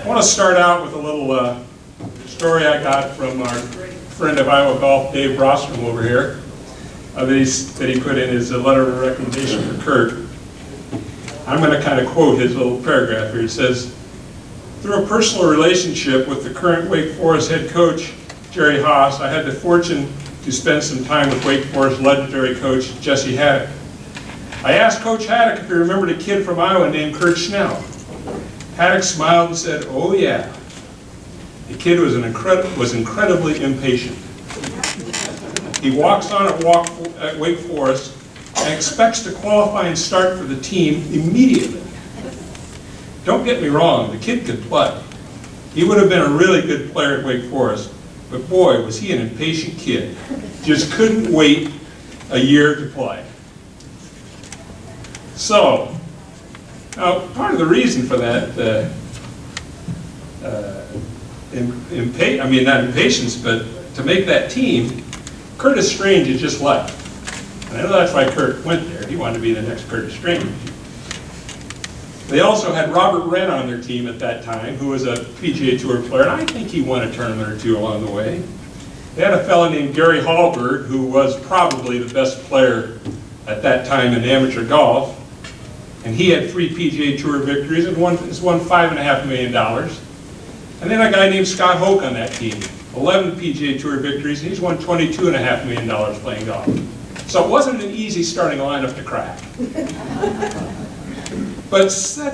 I want to start out with a little story I got from our friend of Iowa Golf, Dave Brostrom over here, that he put in his letter of recommendation for Curt. I'm going to kind of quote his little paragraph here. He says, "Through a personal relationship with the current Wake Forest head coach, Jerry Haas, I had the fortune to spend some time with Wake Forest legendary coach Jesse Haddock. I asked Coach Haddock if he remembered a kid from Iowa named Curt Schnell. Haddock smiled and said, 'Oh yeah.' The kid was incredibly impatient. He walks on at Wake Forest and expects to qualify and start for the team immediately. Don't get me wrong, the kid could play. He would have been a really good player at Wake Forest, but boy, was he an impatient kid. Just couldn't wait a year to play." So, now part of the reason for that, not impatience, but to make that team, Curtis Strange had just left. And I know that's why Curt went there. He wanted to be the next Curtis Strange. They also had Robert Wren on their team at that time, who was a PGA Tour player, and I think he won a tournament or two along the way. They had a fellow named Gary Hallberg, who was probably the best player at that time in amateur golf, and he had 3 PGA Tour victories and won $5.5 million. And then a guy named Scott Hoke on that team, 11 PGA Tour victories, and he's won $22.5 million playing golf. So it wasn't an easy starting lineup to crack. But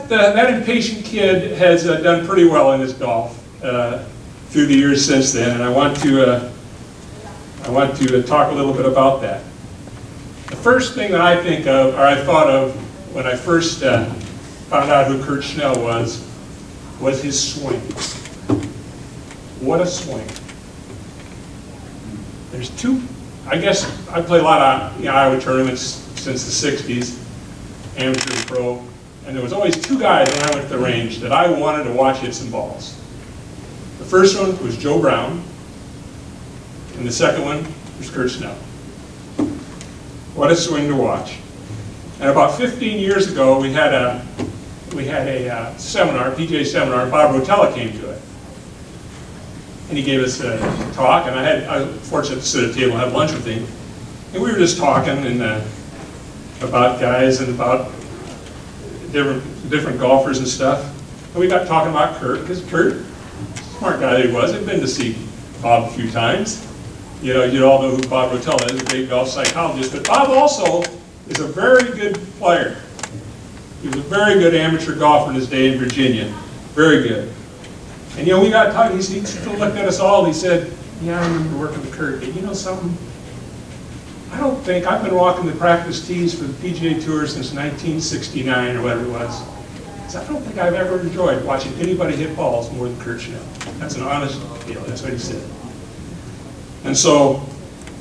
that impatient kid has done pretty well in his golf through the years since then, and I want to talk a little bit about that. The first thing that I think of, or I thought of when I first found out who Curt Schnell was his swing. What a swing. There's two, I guess I played a lot of Iowa tournaments since the 60s, amateur and pro, and there was always 2 guys when I went to the range that I wanted to watch hit some balls. The first one was Joe Brown, and the second one was Curt Schnell. What a swing to watch. And about 15 years ago, we had a seminar, PGA seminar, Bob Rotella came to it. And he gave us a talk, and I was fortunate to sit at a table and have lunch with him. And we were just talking about guys and about different golfers and stuff. And we got talking about Curt, because Curt, smart guy that he was, had been to see Bob a few times. You all know who Bob Rotella is, a great golf psychologist. But Bob also is a very good player. He was a very good amateur golfer in his day in Virginia. Very good. And we got talking, he still looked at us all, and he said, "Yeah, I remember working with Curt, but you know something? I don't think, I've been walking the practice tees for the PGA Tour since 1969 or whatever it was. So I don't think I've ever enjoyed watching anybody hit balls more than Curt Schnell." That's an honest deal, that's what he said. And so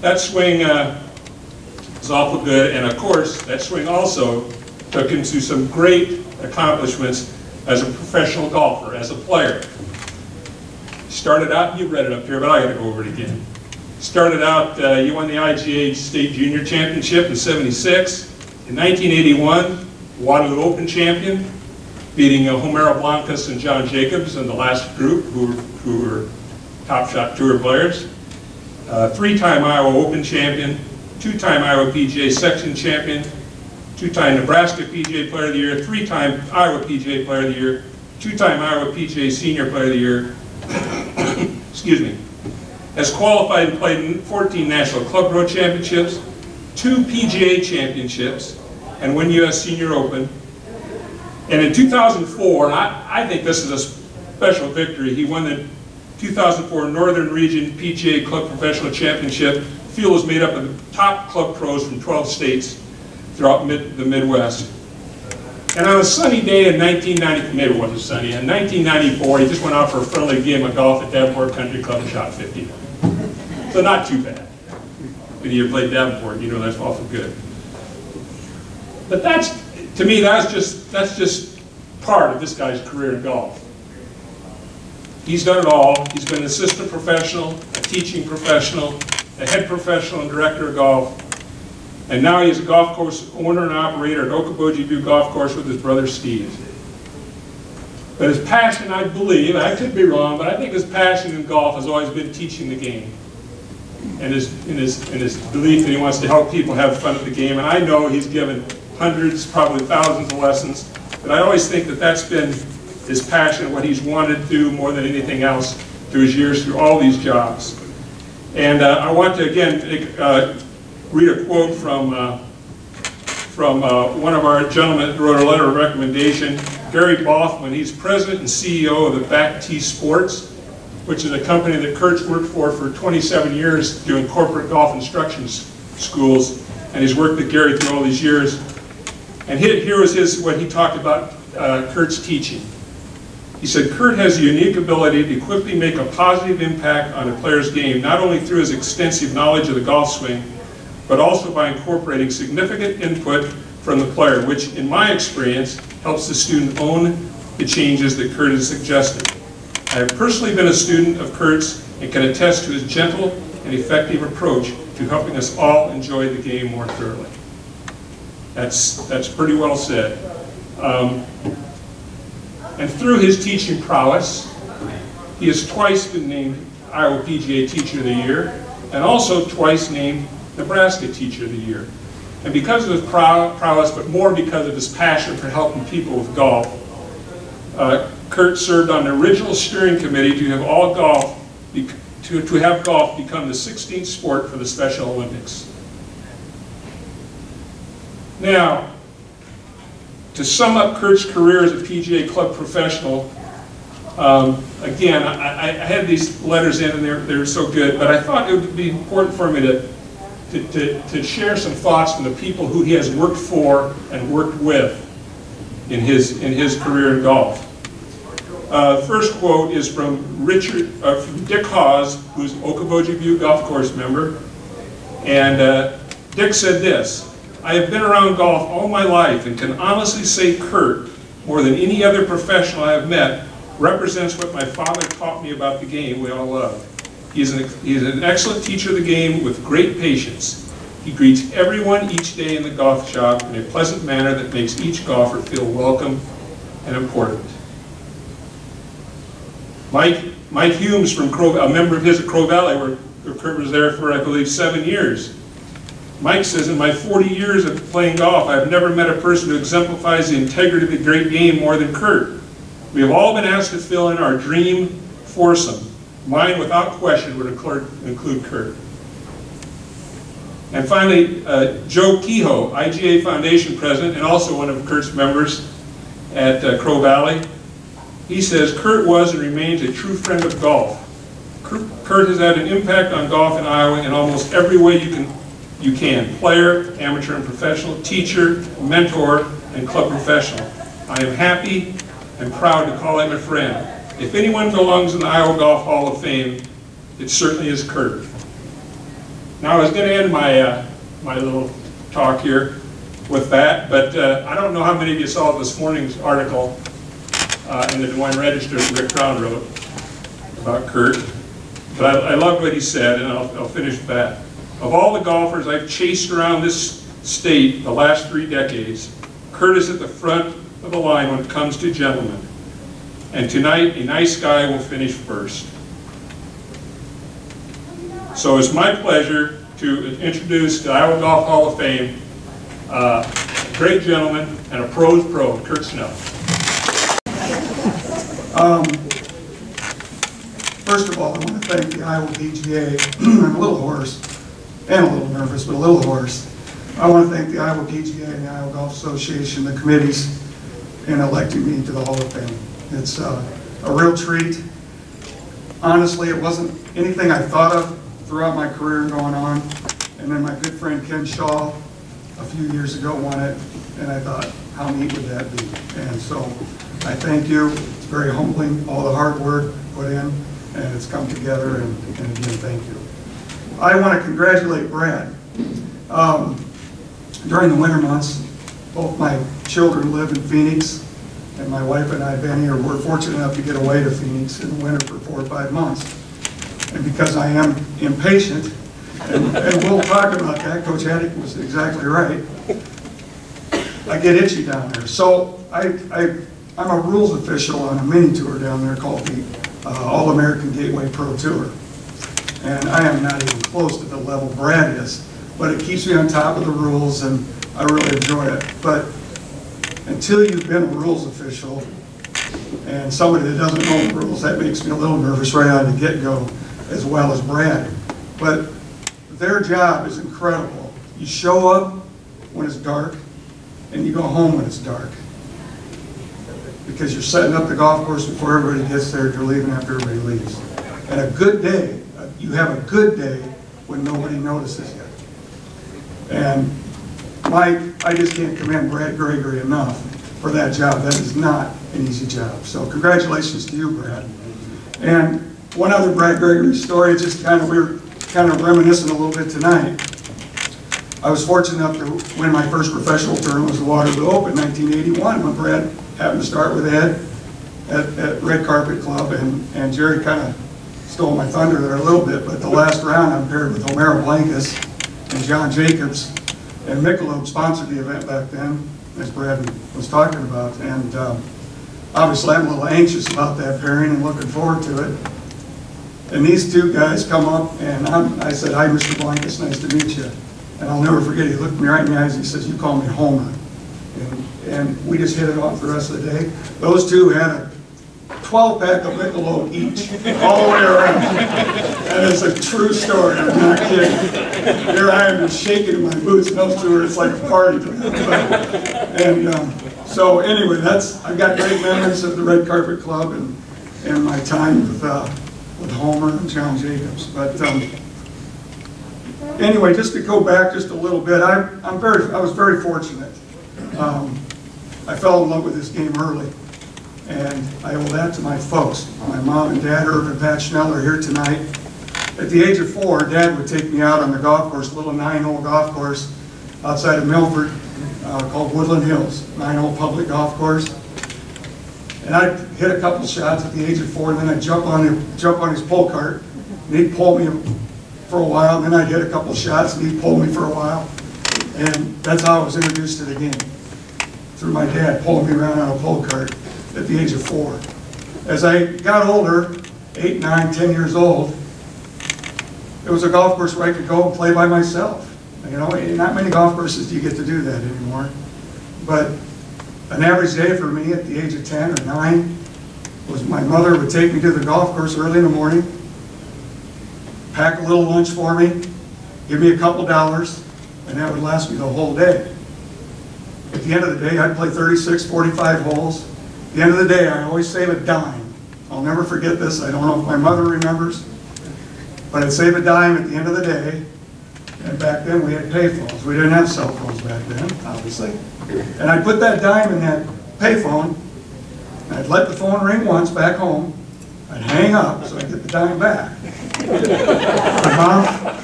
that swing was awful good, and of course, that swing also took him to some great accomplishments as a professional golfer, as a player. Started out, you read it up here, but I got to go over it again. Started out, you won the IGA State Junior Championship in '76. In 1981, Waterloo Open champion, beating Homero Blancas and John Jacobs in the last group, who were Top Shot Tour players. 3-time Iowa Open champion, 2-time Iowa PGA Section champion, 2-time Nebraska PGA Player of the Year, 3-time Iowa PGA Player of the Year, 2-time Iowa PGA Senior Player of the Year. Excuse me. Has qualified and played in 14 National Club Pro Championships, 2 PGA Championships, and 1 U.S. Senior Open. And in 2004, and I think this is a special victory, he won the 2004 Northern Region PGA Club Professional Championship. The field was made up of the top club pros from 12 states throughout the Midwest. And on a sunny day in 1990, maybe it wasn't sunny, in 1994, he just went out for a friendly game of golf at Davenport Country Club and shot 50. So not too bad. When you played Davenport, you know that's awful good. But to me, that's just part of this guy's career in golf. He's done it all. He's been an assistant professional, a teaching professional, a head professional and director of golf. And now he's a golf course owner and operator at Okoboji View Golf Course with his brother Steve. But his passion, I believe, I could be wrong, but I think his passion in golf has always been teaching the game. And his belief that he wants to help people have fun at the game. And I know he's given hundreds, probably thousands of lessons. But I always think that that's been his passion, what he's wanted to do more than anything else through his years, through all these jobs. And I want to, again, read a quote from one of our gentlemen that wrote a letter of recommendation, Gary Bothman. He's president and CEO of the Back Tee Sports, which is a company that Curt's worked for 27 years doing corporate golf instruction schools, and he's worked with Gary through all these years. And here was what he talked about Curt's teaching. He said, Curt has a unique ability to quickly make a positive impact on a player's game, not only through his extensive knowledge of the golf swing, but also by incorporating significant input from the player, which in my experience helps the student own the changes that Curt is suggesting. I have personally been a student of Curt's and can attest to his gentle and effective approach to helping us all enjoy the game more thoroughly. That's pretty well said. And through his teaching prowess, he has twice been named Iowa PGA Teacher of the Year, and also twice named Nebraska Teacher of the Year. And because of his prowess, but more because of his passion for helping people with golf, Curt served on the original steering committee to have golf become the 16th sport for the Special Olympics. Now, to sum up Curt's career as a PGA club professional, again, I had these letters in and they're so good, but I thought it would be important for me to share some thoughts from the people who he has worked for and worked with in his career in golf. First quote is from Dick Hawes, who's an Okoboji Butte Golf Course member, and Dick said this: I have been around golf all my life and can honestly say Curt, more than any other professional I have met, represents what my father taught me about the game we all love. He is an excellent teacher of the game with great patience. He greets everyone each day in the golf shop in a pleasant manner that makes each golfer feel welcome and important. Mike Humes from a member of his at Crow Valley, where Curt was there for, I believe, 7 years. Mike says, in my 40 years of playing golf, I have never met a person who exemplifies the integrity of the great game more than Curt. We have all been asked to fill in our dream foursome. Mine, without question, would include Curt. And finally, Joe Kehoe, IGA Foundation president, and also one of Curt's members at Crow Valley. He says, Curt was and remains a true friend of golf. Curt has had an impact on golf in Iowa in almost every way you can. Player, amateur and professional, teacher, mentor, and club professional. I am happy and proud to call him a friend. If anyone belongs in the Iowa Golf Hall of Fame, it certainly is Curt. Now I was going to end my little talk here with that, but I don't know how many of you saw this morning's article in the Des Moines Register that Rick Brown wrote about Curt. But I loved what he said, and I'll finish with that. Of all the golfers I've chased around this state the last 3 decades, Curt is at the front of the line when it comes to gentlemen. And tonight, a nice guy will finish first. So it's my pleasure to introduce the Iowa Golf Hall of Fame a great gentleman and a pro's pro, Curt Schnell. First of all, I want to thank the Iowa PGA. I'm a little hoarse and a little nervous, but a little hoarse. I want to thank the Iowa PGA and the Iowa Golf Association, the committees, in electing me to the Hall of Fame. It's a real treat. Honestly, it wasn't anything I thought of throughout my career going on. And then my good friend Ken Shaw a few years ago won it, and I thought, how neat would that be? And so I thank you. It's very humbling, all the hard work put in, and it's come together, and again, thank you. I want to congratulate Brad. During the winter months, both my children live in Phoenix, and my wife and I have been here. We're fortunate enough to get away to Phoenix in the winter for 4 or 5 months. And because I am impatient, and we'll talk about that, Coach Haddock was exactly right, I get itchy down there. So I I'm a rules official on a mini tour down there called the All-American Gateway Pro Tour. And I am not even close to the level Brad is, but it keeps me on top of the rules and I really enjoy it. But until you've been a rules official and somebody that doesn't know the rules, that makes me a little nervous right out of the get-go, as well as Brad. But their job is incredible. You show up when it's dark and you go home when it's dark, because you're setting up the golf course before everybody gets there, you're leaving after everybody leaves. And a good day, you have a good day when nobody notices you. And I just can't commend Brad Gregory enough for that job. That is not an easy job. So congratulations to you, Brad. And one other Brad Gregory story, just we were kind of reminiscing a little bit tonight. I was fortunate enough to win my first professional tournament, was the Waterloo Open, 1981, when Brad happened to start with Ed at Red Carpet Club, and Jerry kind of stole my thunder there a little bit, but the last round I paired with Homero Blancas and John Jacobs, and Michelob sponsored the event back then, as Brad was talking about, and obviously I'm a little anxious about that pairing and looking forward to it. And these two guys come up, and I said, "Hi, Mr. Blancas, nice to meet you." And I'll never forget, he looked me right in the eyes, he says, "You call me Homer." And we just hit it off the rest of the day. Those two had a 12-pack of Michelob each, all the way around. And it's a true story, I'm not kidding. Here I am just shaking in my boots, and those two are, it's like a party to them. And so anyway, I've got great memories of the Red Carpet Club and my time with Homer and John Jacobs. But anyway, just to go back just a little bit, I was very fortunate. I fell in love with this game early, and I owe that to my folks. My mom and dad, Irv and Pat Schnell, are here tonight. At the age of 4, Dad would take me out on the golf course, a little 9-hole golf course outside of Milford called Woodland Hills, 9-hole public golf course. And I'd hit a couple shots at the age of 4, and then I'd jump on his pull cart, and he'd pull me for a while, and then I'd hit a couple shots, and he'd pull me for a while. And that's how I was introduced to the game, through my dad pulling me around on a pull cart at the age of 4. As I got older, 8, 9, 10 years old, it was a golf course where I could go and play by myself. You know, not many golf courses do you get to do that anymore. But an average day for me at the age of 10 or 9 was my mother would take me to the golf course early in the morning, pack a little lunch for me, give me a couple dollars, and that would last me the whole day. At the end of the day, I'd play 36, 45 holes. At the end of the day, I always save a dime. I'll never forget this. I don't know if my mother remembers, but I'd save a dime at the end of the day. And back then, we had payphones. We didn't have cell phones back then, obviously. And I'd put that dime in that payphone, and I'd let the phone ring once back home. I'd hang up so I'd get the dime back.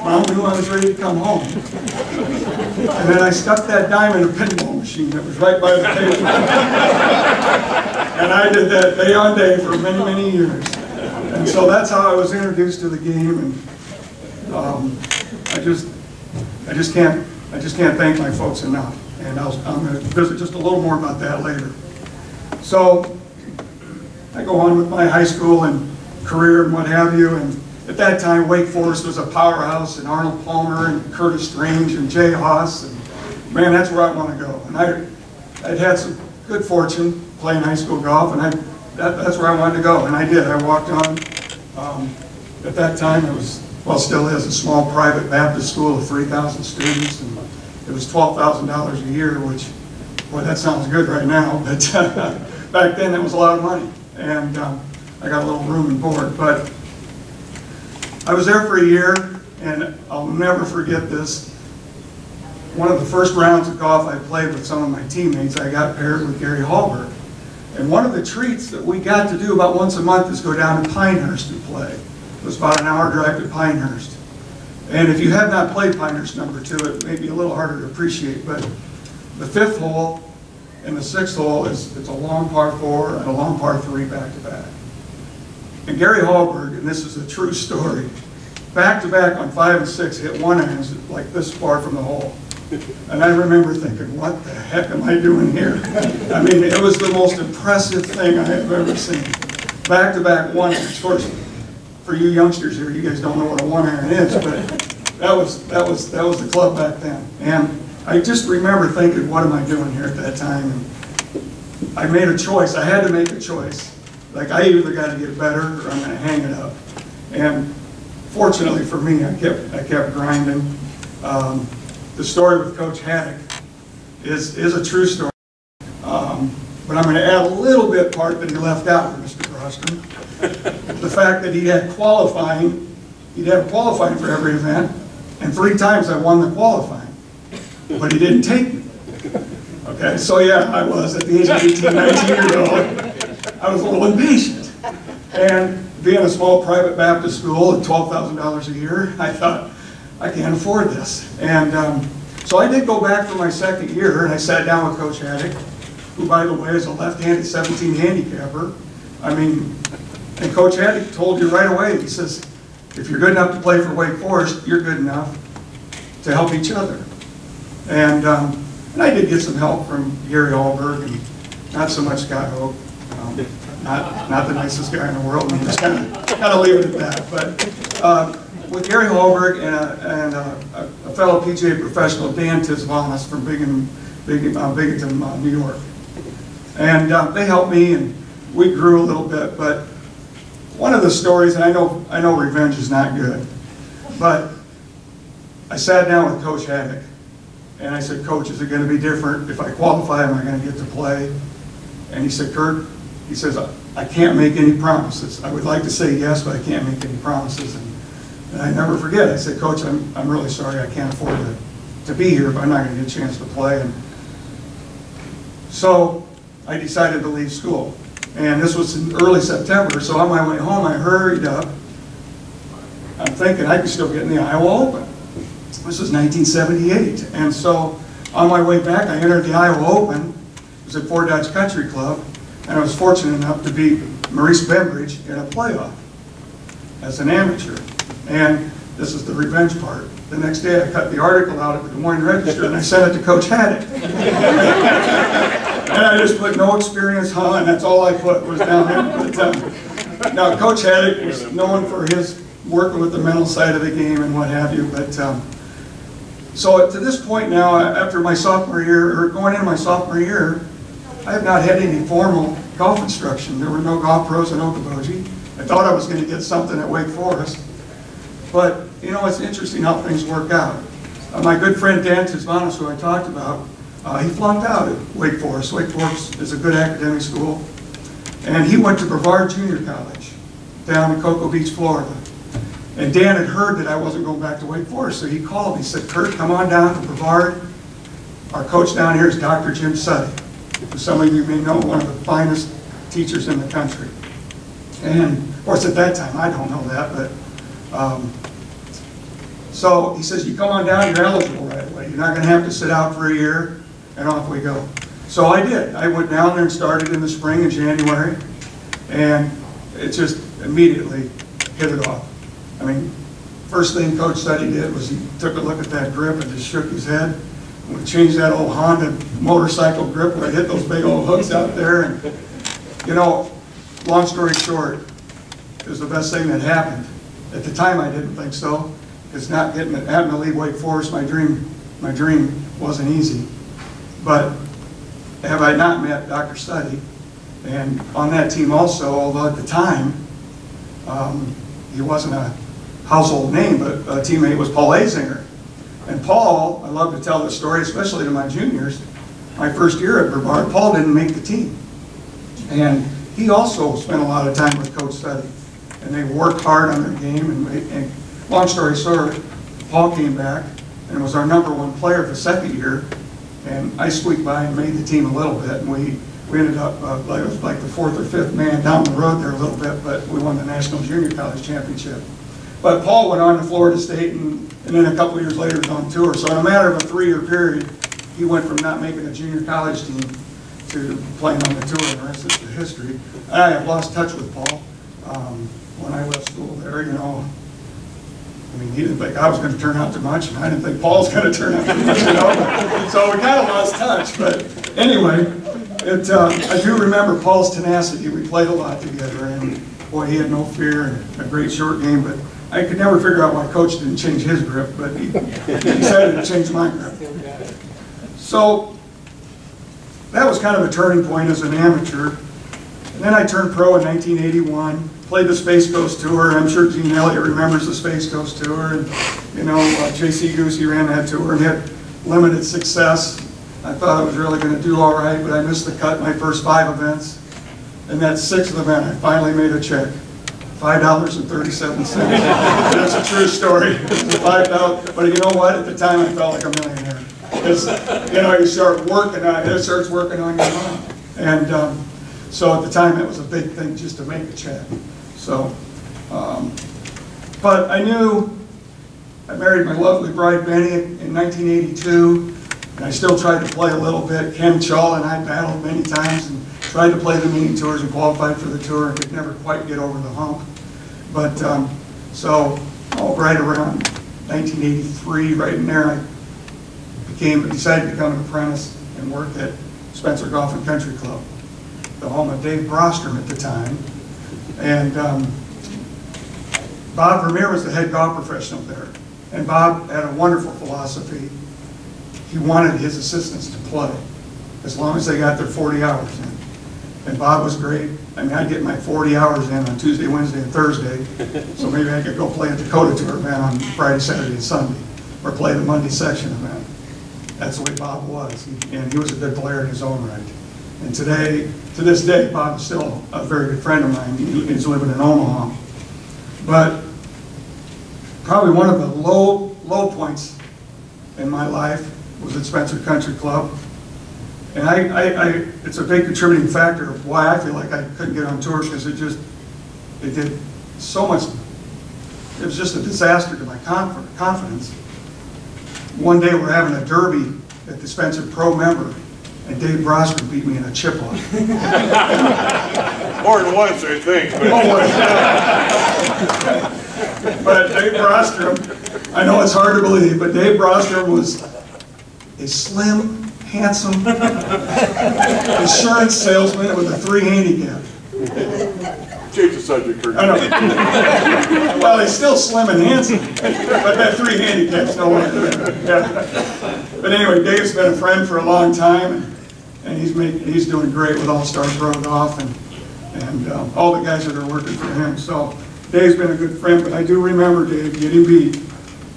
Mom knew I was ready to come home. And then I stuck that dime in a pinball machine that was right by the table. And I did that day on day for many, many years. And so that's how I was introduced to the game. And I just can't thank my folks enough. And I'm going to visit just a little more about that later. So I go on with my high school and career and what have you. And at that time, Wake Forest was a powerhouse, and Arnold Palmer and Curtis Strange and Jay Haas. And man, that's where I want to go. And I'd had some good fortune playing high school golf, and that's where I wanted to go. And I did. I walked on. At that time, it was, well, still is, a small private Baptist school of 3,000 students, and it was $12,000 a year, which, boy, that sounds good right now, but back then it was a lot of money. And I got a little room and board. But I was there for a year, and I'll never forget this. One of the first rounds of golf I played with some of my teammates, I got paired with Gary Hallberg. And one of the treats that we got to do about once a month is go down to Pinehurst and play. It was about an hour drive to Pinehurst. And if you have not played Pinehurst number 2, it may be a little harder to appreciate, but the 5th hole and the 6th hole it's a long par 4 and a long par 3 back to back. And Gary Hallberg, and this is a true story, back to back on 5 and 6 hit 1 irons like this far from the hole. And I remember thinking, what the heck am I doing here? I mean, it was the most impressive thing I have ever seen. Back-to-back one-irons. Of course, for you youngsters here, you guys don't know what a one-iron is, but that was the club back then. And I just remember thinking, what am I doing here at that time? And I made a choice. I had to make a choice. Like, I either got to get better or I'm going to hang it up. And fortunately for me, I kept grinding. The story with Coach Haddock is a true story. But I'm going to add a little bit part that he left out with Mr. Brostrom. The fact that he'd have qualifying for every event, and 3 times I won the qualifying, but he didn't take me. Okay, so yeah, I was at the age of 18, 19 years old. I was a little impatient. And being a small private Baptist school at $12,000 a year, I thought, I can't afford this. And so I did go back for my second year, and I sat down with Coach Haddock, who, by the way, is a left-handed 17 handicapper. I mean, and Coach Haddock told you right away, he says, if you're good enough to play for Wake Forest, you're good enough to help each other. And I did get some help from Gary Hallberg, and not so much Scott Hope. Not the nicest guy in the world, and just kind of leave it at that. But with Gary Hallberg and a fellow PGA professional, Dan Tisvanis from Binghamton, New York. And they helped me, and we grew a little bit. But one of the stories, and I know revenge is not good, but I sat down with Coach Haddock, and I said, Coach, is it going to be different? If I qualify, am I going to get to play? And he said, Curt, he says, I can't make any promises. I would like to say yes, but I can't make any promises. And I never forget, I said, Coach, I'm really sorry, I can't afford to be here, but I'm not going to get a chance to play. And so I decided to leave school. And this was in early September, so on my way home, I hurried up. I'm thinking I could still get in the Iowa Open. This was 1978. And so on my way back, I entered the Iowa Open. It was at Fort Dodge Country Club. And I was fortunate enough to beat Maurice Bembridge in a playoff as an amateur. And this is the revenge part. The next day I cut the article out of the Des Moines Register and I sent it to Coach Haddock. And I just put no experience, and that's all I put was down there. But, now Coach Haddock was known for his working with the mental side of the game and what have you. But so to this point now, after my sophomore year, or going into my sophomore year, I have not had any formal golf instruction. There were no golf pros in Okoboji. I thought I was going to get something at Wake Forest. But, you know, it's interesting how things work out. My good friend Dan Tisvanis, who I talked about, he flunked out at Wake Forest. Wake Forest is a good academic school. And he went to Brevard Junior College down in Cocoa Beach, Florida. And Dan had heard that I wasn't going back to Wake Forest, so he called me. He said, Curt, come on down to Brevard. Our coach down here is Dr. Jim Suddy, who some of you may know, one of the finest teachers in the country. And, of course, at that time, I don't know that, but so he says, you come on down, you're eligible right away. You're not going to have to sit out for a year, and off we go. So I did. I went down there and started in the spring in January, and it just immediately hit it off. I mean, first thing Coach Suddy did was he took a look at that grip and just shook his head. And we changed that old Honda motorcycle grip where I hit those big old hooks out there. And, you know, long story short, it was the best thing that happened. At the time, I didn't think so, because having to leave Wake Forest, my dream wasn't easy. But have I not met Dr. Suddy, and on that team also, although at the time, he wasn't a household name, but a teammate was Paul Azinger. And Paul, I love to tell this story, especially to my juniors, my first year at Brevard, Paul didn't make the team. And he also spent a lot of time with Coach Suddy. And they worked hard on their game, and long story short, Paul came back and was our #1 player the second year, and I squeaked by and made the team a little bit, and we ended up, it was like the 4th or 5th man down the road there a little bit, but we won the National Junior College Championship. But Paul went on to Florida State, and then a couple years later was on tour, so in a matter of a 3-year period, he went from not making a junior college team to playing on the tour, and the rest is the history. I have lost touch with Paul. When I left school there, you know, I mean, he didn't think I was going to turn out too much, and I didn't think Paul's going to turn out too much, you know. So we kind of lost touch. But anyway, I do remember Paul's tenacity. We played a lot together, and boy, he had no fear and a great short game. But I could never figure out why Coach didn't change his grip, but he decided to change my grip. So that was kind of a turning point as an amateur. And then I turned pro in 1981. Played the Space Coast Tour. I'm sure Gene Elliott remembers the Space Coast Tour. And, you know, J.C. Goosey ran that tour and had limited success. I thought I was really going to do all right, but I missed the cut in my first 5 events. And that 6th event, I finally made a check. $5.37. That's a true story. $5, but you know what? At the time, I felt like a millionaire. Because, you know, you start working on it, it starts working on your mind. And so at the time, it was a big thing just to make a check. So, but I knew I married my lovely bride Benny in 1982, and I still tried to play a little bit. Ken Shaw and I battled many times and tried to play the mini tours and qualified for the tour and could never quite get over the hump. But so right around 1983, right in there, I decided to become an apprentice and work at Spencer Golf and Country Club, the home of Dave Brostrom at the time. And Bob Vermeer was the head golf professional there. And Bob had a wonderful philosophy. He wanted his assistants to play as long as they got their 40 hours in. And Bob was great. I mean, I'd get my 40 hours in on Tuesday, Wednesday, and Thursday. So maybe I could go play a Dakota Tour event on Friday, Saturday, and Sunday, or play the Monday section event. That's the way Bob was. And he was a good player in his own right. And to this day, Bob is still a very good friend of mine. He's living in Omaha. But probably one of the low points in my life was at Spencer Country Club. And it's a big contributing factor of why I feel like I couldn't get on tour, because it did so much. It was just a disaster to my confidence. One day we're having a derby at the Spencer Pro member, and Dave Brostrom beat me in a chip-off. More than once, I think. But Dave Brostrom, I know it's hard to believe, but Dave Brostrom was a slim, handsome insurance salesman with a 3 handicap. Change the subject, Curt. I know. Well, he's still slim and handsome, but that 3 handicap's no way. Yeah. But anyway, Dave's been a friend for a long time, and he's doing great with All-Star Pro Golf and all the guys that are working for him. So Dave's been a good friend, but I do remember Dave getting beat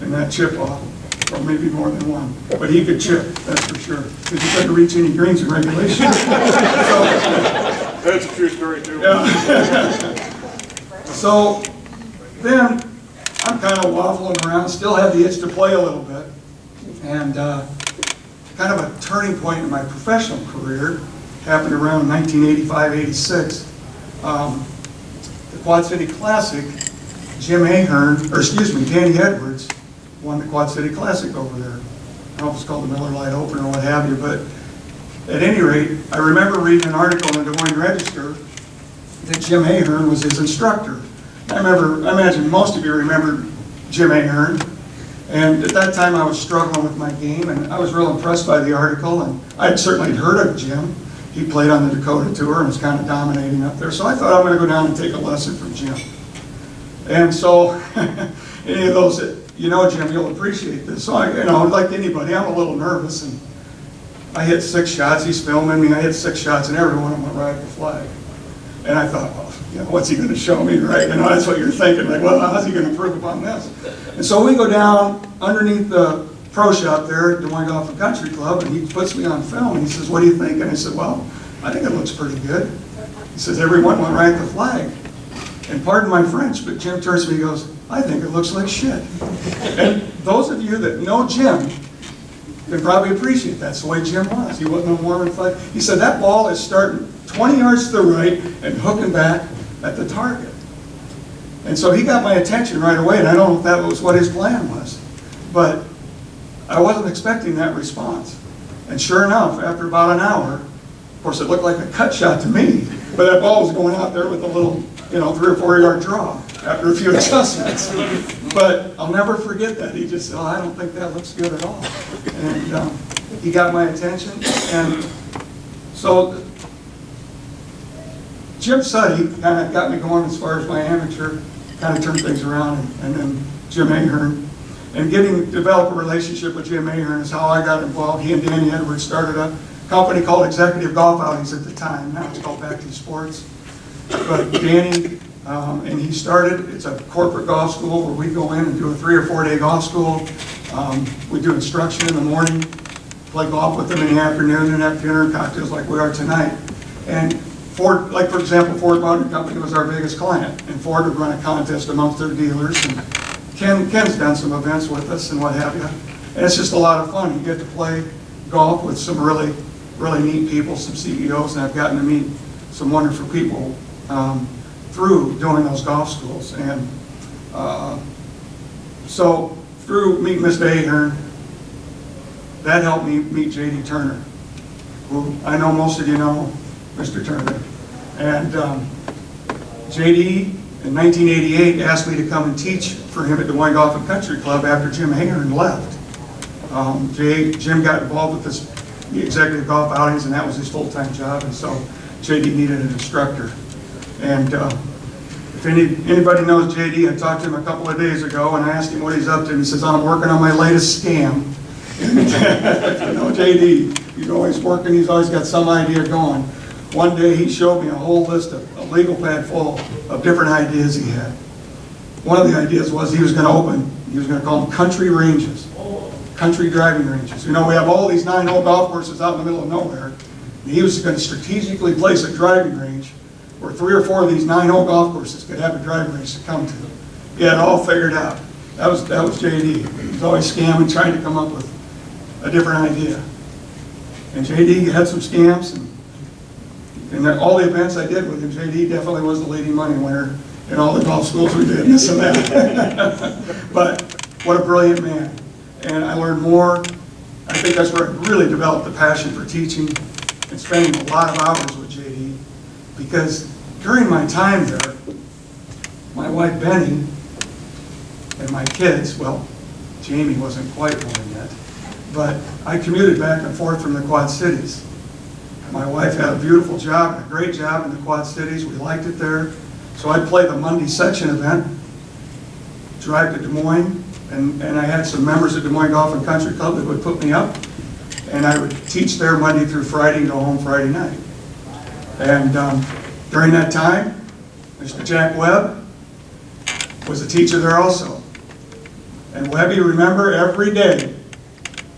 in that chip-off, or maybe more than one. But he could chip, that's for sure, because he couldn't reach any greens in regulation. That's a true story, too. Yeah. So then I'm kind of waffling around, still have the itch to play a little bit. And kind of a turning point in my professional career happened around 1985-86. The Quad City Classic, Danny Edwards won the Quad City Classic over there. I don't know if it's called the Miller Lite Open or what have you, but at any rate, I remember reading an article in the Des Moines Register that Jim Ahern was his instructor. I imagine most of you remember Jim Ahern. And at that time I was struggling with my game, and I was real impressed by the article, and I'd certainly heard of Jim. He played on the Dakota Tour and was kind of dominating up there. So I thought I'm going to go down and take a lesson from Jim. And so any of those that, you know, Jim, you'll appreciate this. So I, like anybody, I'm a little nervous, and I hit 6 shots. He's filming me. I hit 6 shots, and every one of them went right at the flag. And I thought, well, what's he going to show me, right? That's what you're thinking. Like, well, how's he going to improve upon this? And so we go down underneath the pro shop there at Des Moines Golf and Country Club, and he puts me on film, and he says, what do you think? And I said, well, I think it looks pretty good. He says, every one went right at the flag. And pardon my French, but Jim turns to me and goes, I think it looks like shit. And those of you that know Jim can probably appreciate that's the way Jim was. He wasn't a warm and fuzzy. He said, that ball is starting 20 yards to the right and hooking back at the target. And so he got my attention right away, and I don't know if that was what his plan was. But I wasn't expecting that response. And sure enough, after about an hour, of course it looked like a cut shot to me, but that ball was going out there with a little, 3 or 4 yard draw. after a few adjustments. But I'll never forget that. He just said, oh, I don't think that looks good at all. And he got my attention. And so Jim Suddy kind of got me going as far as my amateur, kind of turned things around, and then Jim Ahern. And develop a relationship with Jim Ahern is how I got involved. He and Danny Edwards started a company called Executive Golf Outings at the time. Now it's called Back to Sports. But Danny and he started, it's a corporate golf school where we go in and do a 3 or 4 day golf school. We do instruction in the morning, play golf with them in the afternoon, and have dinner and cocktails like we are tonight. And Ford, like for example, Ford Motor Company was our biggest client, and Ford would run a contest amongst their dealers. And Ken's done some events with us and what have you. And it's just a lot of fun. You get to play golf with some really neat people, some CEOs, and I've gotten to meet some wonderful people through doing those golf schools. And so through meeting Mr. Ahern, that helped me meet J.D. Turner, who I know most of you know, Mr. Turner. And J.D. in 1988 asked me to come and teach for him at the Moines Golf and Country Club after Jim Ahern left. Jim got involved with the executive golf outings, and that was his full-time job, and so J.D. needed an instructor. And if anybody knows J.D., I talked to him a couple of days ago, and I asked him what he's up to, and he says, I'm working on my latest scam. You know, J.D., he's always working, he's always got some idea going. One day he showed me a whole list of a legal pad full of different ideas he had. One of the ideas was he was going to call them country ranges, country driving ranges. You know, we have all these 9-hole golf courses out in the middle of nowhere. And he was going to strategically place a driving range where 3 or 4 of these 9-hole golf courses could have a driving range to come to. He had it all figured out. That was J.D. He was always scamming, trying to come up with a different idea. And J.D. had some scams, and all the events I did with him, J.D. definitely was the leading money winner in all the golf schools we did, and this and that. But what a brilliant man. And I learned more. I think that's where I really developed the passion for teaching and spending a lot of hours with J.D. Because during my time there, my wife Benny and my kids, well, Jamie wasn't quite born yet, but I commuted back and forth from the Quad Cities. My wife had a beautiful job, a great job in the Quad Cities. We liked it there. So I'd play the Monday section event, drive to Des Moines, and I had some members at Des Moines Golf and Country Club that would put me up, and I would teach there Monday through Friday and go home Friday night. And during that time, Mr. Jack Webb was a teacher there also. And Webb, you remember, every day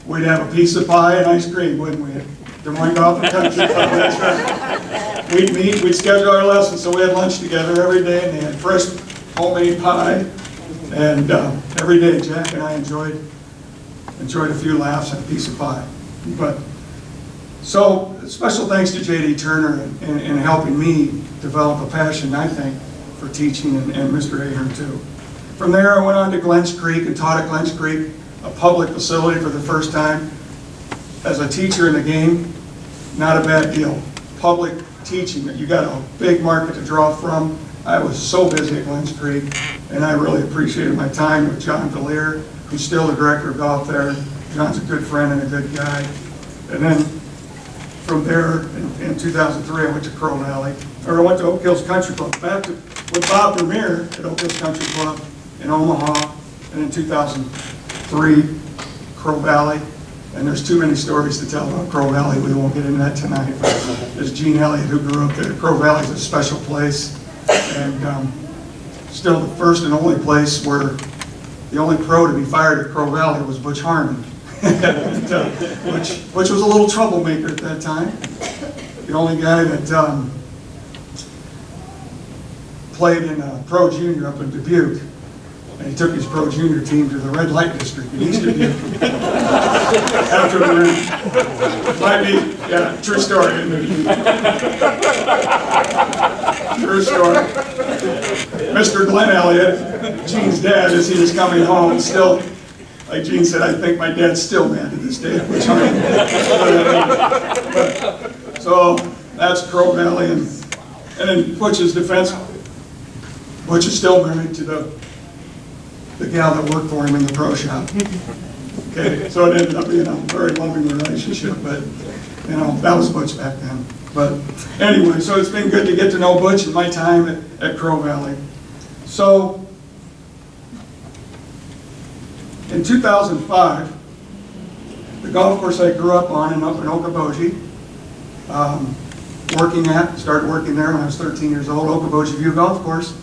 we'd have a piece of pie and ice cream, wouldn't we? Des Moines Golf and Country Club, that's right. We'd meet, we'd schedule our lessons, so we had lunch together every day, and they had fresh homemade pie. And every day, Jack and I enjoyed a few laughs and a piece of pie. But so special thanks to J.D. Turner in helping me develop a passion, I think, for teaching, and Mr. Ahern too. From there, I went on to Glynns Creek and taught at Glynns Creek, a public facility for the first time. As a teacher in the game, not a bad deal. Public teaching, you got a big market to draw from. I was so busy at Glynns Creek, and I really appreciated my time with John Valier, who's still the director of golf there. John's a good friend and a good guy. And then from there, in 2003, I went to Crow Valley, or I went to Oak Hills Country Club, back with Bob Vermeer at Oak Hills Country Club in Omaha, and in 2003, Crow Valley. And there's too many stories to tell about Crow Valley. We won't get into that tonight. But there's Gene Elliott, who grew up there. Crow Valley's a special place, and still the first and only place where the only pro to be fired at Crow Valley was Butch Harmon, and, which was a little troublemaker at that time. The only guy that played in Pro Junior up in Dubuque. And he took his Pro Junior team to the red light district in East Dubuque. After the rain. Might be, yeah, true story, isn't it? True story. Mr. Glenn Elliott, Gene's dad, as he was coming home, still, like Gene said, I think my dad's still mad to this day. So that's Crow Valley, and in Butch's defense, Butch is still married to the gal that worked for him in the pro shop. Okay, so it ended up being a very loving relationship, but you know, that was Butch back then. But anyway, so it's been good to get to know Butch in my time at Crow Valley. So in 2005, the golf course I grew up on up in Okoboji, started working there when I was 13 years old, Okoboji View Golf Course.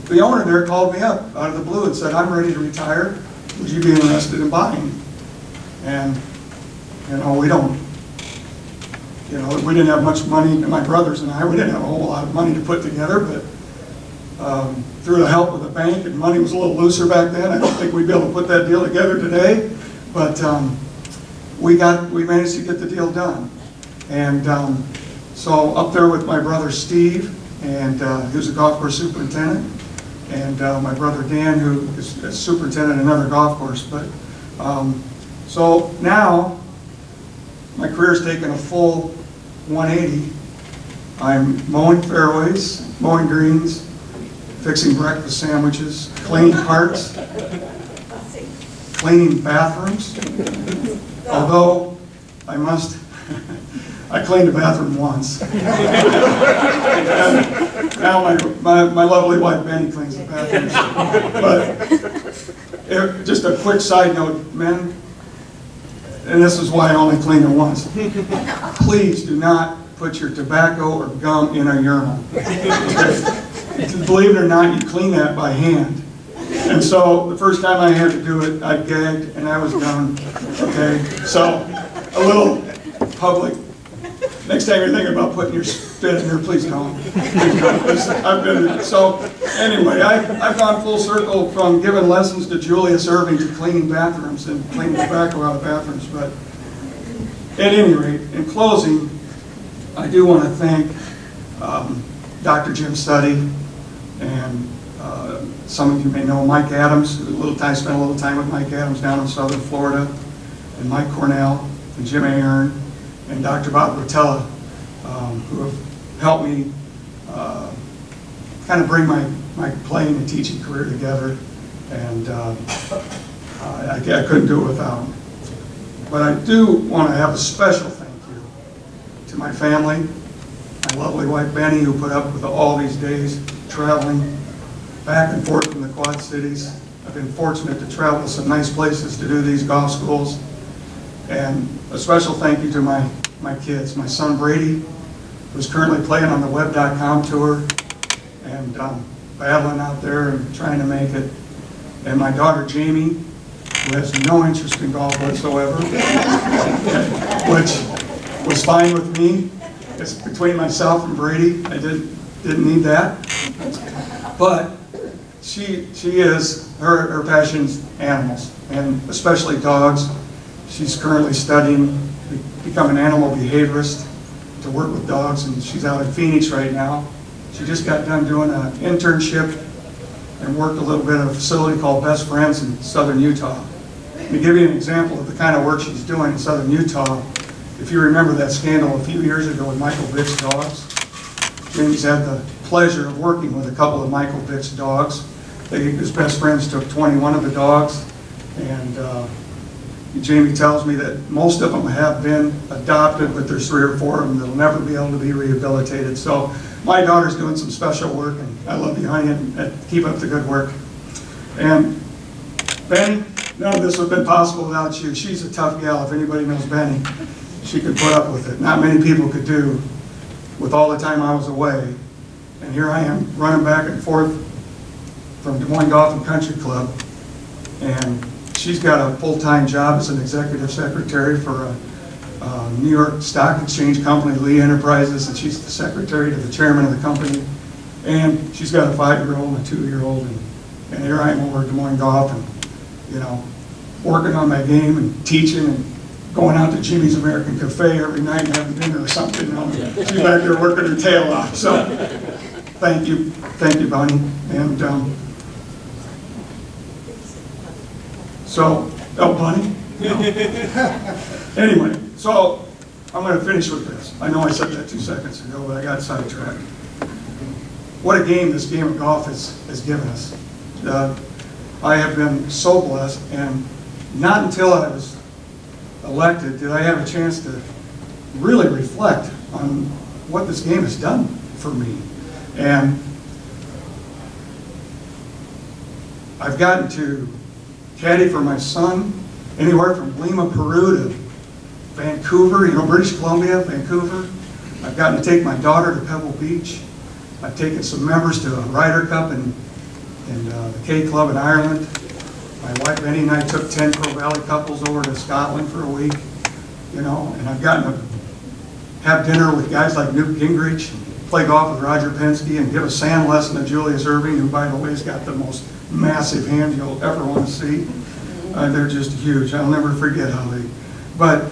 The owner there called me up out of the blue and said, "I'm ready to retire. Would you be interested in buying?" And, you know, we didn't have much money, and my brothers and I, we didn't have a whole lot of money to put together, but through the help of the bank, and money was a little looser back then, I don't think we'd be able to put that deal together today, but we managed to get the deal done. And so up there with my brother Steve, and he was a golf course superintendent, and my brother Dan, who is a superintendent at another golf course. But so now my career's taken a full 180. I'm mowing fairways, mowing greens, fixing breakfast sandwiches, cleaning carts, cleaning bathrooms. Although I cleaned a bathroom once. And now my lovely wife Benny cleans the bathrooms. But just a quick side note, men, and this is why I only cleaned it once. Please do not put your tobacco or gum in a urinal. Okay? Believe it or not, you clean that by hand. And so the first time I had to do it, I gagged and I was done. Okay, so a little public. Next time you're thinking about putting your spit in there, please don't. So anyway, I've gone full circle from giving lessons to Julius Irving to cleaning bathrooms and cleaning tobacco out of bathrooms. But at any rate, in closing, I do want to thank Dr. Jim Studdy, and some of you may know Mike Adams. Spent a little time with Mike Adams down in southern Florida, and Mike Cornell, and Jim Ahern, and Dr. Bob Rotella, who have helped me kind of bring my playing and teaching career together, and I couldn't do it without them. But I do want to have a special thank you to my family, my lovely wife Benny, who put up with all these days traveling back and forth from the Quad Cities. I've been fortunate to travel to some nice places to do these golf schools. And a special thank you to my kids. My son Brady, who's currently playing on the web.com tour and battling out there and trying to make it. And my daughter Jamie, who has no interest in golf whatsoever, which was fine with me. It's between myself and Brady. I didn't need that. But her passion's animals, and especially dogs. She's currently studying to become an animal behaviorist, to work with dogs, and she's out in Phoenix right now. She just got done doing an internship and worked a little bit at a facility called Best Friends in southern Utah. To give you an example of the kind of work she's doing in southern Utah, if you remember that scandal a few years ago with Michael Vick's dogs, Jamie's had the pleasure of working with a couple of Michael Vick's dogs. His best friends took 21 of the dogs, and Jamie tells me that most of them have been adopted, but there's 3 or 4 of them that'll never be able to be rehabilitated. So my daughter's doing some special work, and I love you, honey, and keep up the good work. And Benny, none of this would have been possible without you. She's a tough gal. If anybody knows Benny, she could put up with it. Not many people could do with all the time I was away. And here I am running back and forth from Des Moines Golf and Country Club, and she's got a full-time job as an executive secretary for a New York Stock Exchange company, Lee Enterprises, and she's the secretary to the chairman of the company. And she's got a 5-year-old and a 2-year-old, and here I am over at Des Moines Golf, and working on my game and teaching and going out to Jimmy's American Cafe every night and having dinner or something. She's back there working her tail off. So thank you, Bonnie. And Bonnie? No. Anyway, so I'm going to finish with this. I know I said that 2 seconds ago, but I got sidetracked. what a game this game of golf has given us. I have been so blessed, and not until I was elected did I have a chance to really reflect on what this game has done for me. And I've gotten to caddy for my son anywhere from Lima, Peru to Vancouver, British Columbia, Vancouver. I've gotten to take my daughter to Pebble Beach. I've taken some members to a Ryder Cup in the K Club in Ireland. My wife Benny and I took 10 Pro Valley couples over to Scotland for a week, and I've gotten to have dinner with guys like Newt Gingrich, play golf with Roger Penske, and give a sand lesson to Julius Erving, who, by the way, has got the most massive hands you'll ever want to see. They're just huge. I'll never forget how they. But